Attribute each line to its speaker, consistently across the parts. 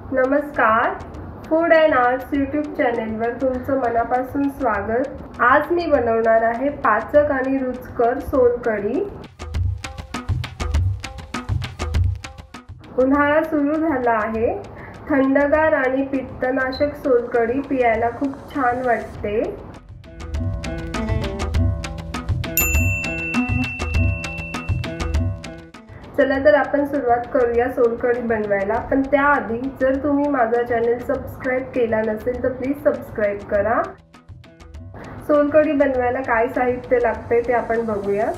Speaker 1: नमस्कार, food and arts YouTube चॅनेलवर तुमचं मनापासून स्वागत। आज मी बनवणार आहे पाचक आणि रुचकर सोलकढी। उन्हाळा सुरू झाला आहे, थंडगार आणि पित्तनाशक सोलकढी पियायला खूप छान वाटते। चला तर आपण सुरुवात करूया सोलकढी बनवायला। पण त्याआधी जर तुम्ही माझा चॅनल सबस्क्राइब केला नसेल तर प्लीज सबस्क्राइब करा। सोलकढी बनवायला काय साहित्य लागते ते आपण बघूया।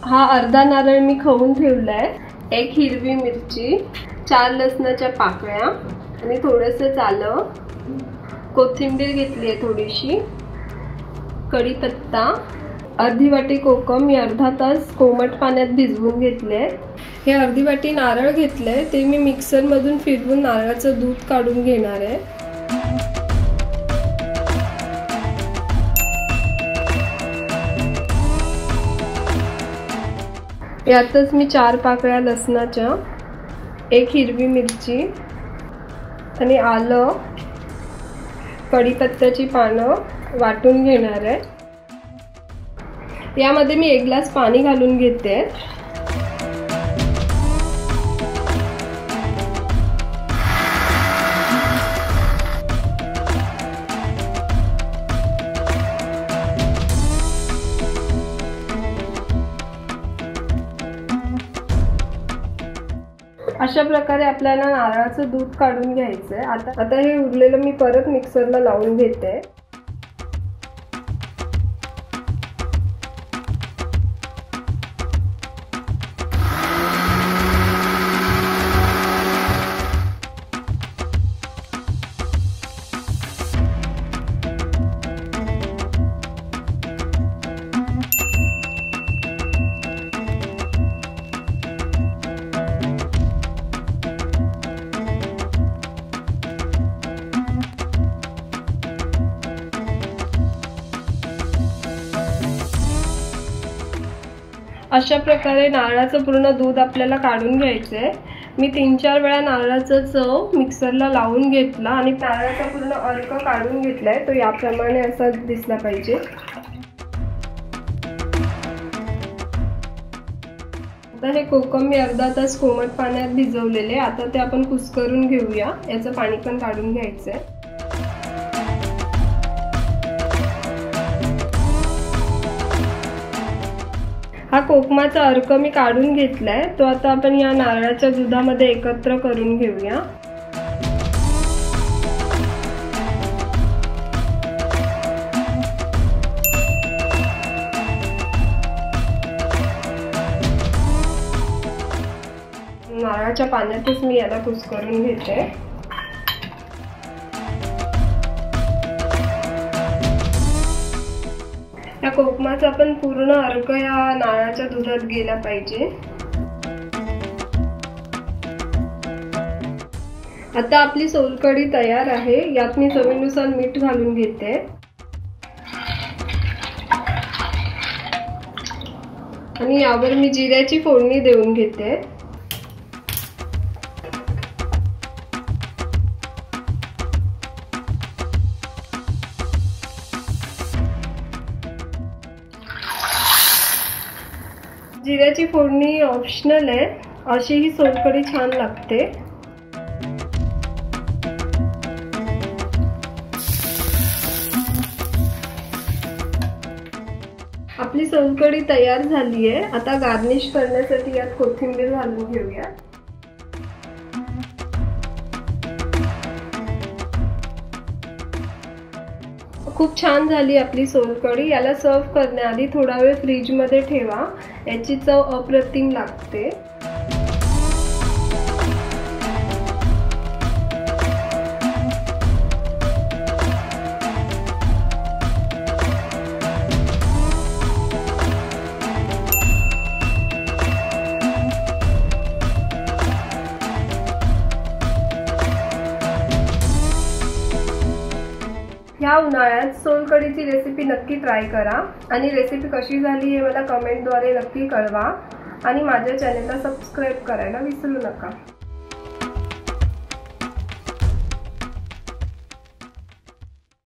Speaker 1: हा अर्धा नारळ मी खवून ठेवलाय, एक हिरवी मिरची, 4 लसणाच्या पाकळ्या आणि थोडंसं आलं, कोथिंबीर घेतली आहे थोडीशी, कढीपत्ता, अर्धी वाटी कोकम मी अर्धा तास कोमट पाण्यात भिजवून घेतले। हे अर्धी वाटी नारळ घेतले, ते मी मिक्सर मधून फिरवून नारळाचं दूध काढून घेणार आहे। यातच मी 4 पाकळ्या लसणाच्या, एक हिरवी मिरची आणि आलं, कढीपत्त्याची पानं वाटून घेणार आहे। यामध्ये मी 1 ग्लास पाणी घालून घेते। अशा प्रकारे आपल्याला नारळाचं दूध काढून घ्यायचंय। आता हे उरलेलं मी परत मिक्सरला लावून घेते। अशा प्रकारे नारळाचं पूर्ण दूध आपल्याला काढून घ्यायचंय। मी 3-4 वेळा नारळाचं चव मिक्सरला लावून घेतला आणि नारळाचा पूर्ण अर्क काढून घेतलाय। तो याप्रमाणे असा दिसला पाहिजे। आता हे कोकम मी अर्धा तास कोमट पाण्यात भिजवलेले, आता ते आपण कुस्करून घेऊया। याचं पाणी पण काढून घ्यायचंय। हा कोकमाचा अर्क मी काढून घेतलाय, तो आता आपण या नारळाच्या दुधामध्ये एकत्र करून घेऊया। नारळाच्या पाण्यातच मी याला कुस्करून घेते। या कोकमाचा पण पूर्ण अर्क या नारळाच्या दुधात गेला पाहिजे। आता आपली सोलकढी तयार आहे। यात मी चवीनुसार मीठ घालून घेते आणि यावर मी जिऱ्याची फोडणी देऊन घेते। जिऱ्याची फोडणी ऑप्शनल आहे, अशी ही सोलकढी छान लागते। आपली सोलकढी तयार झाली आहे। आता गार्निश करण्यासाठी यात कोथिंबीर घालून घेऊया। खूप छान झाली आपली सोलकढी। याला सर्व करण्याआधी थोडा वेळ फ्रीज मध्ये ठेवा, याची चव अप्रतिम लागते। ह्या उन्हाळ्यात सोलकढीची रेसिपी नक्की ट्राय करा आणि रेसिपी कशी झाली हे मला कमेंटद्वारे नक्की कळवा आणि माझ्या चॅनलला सबस्क्राइब करायला विसरू नका।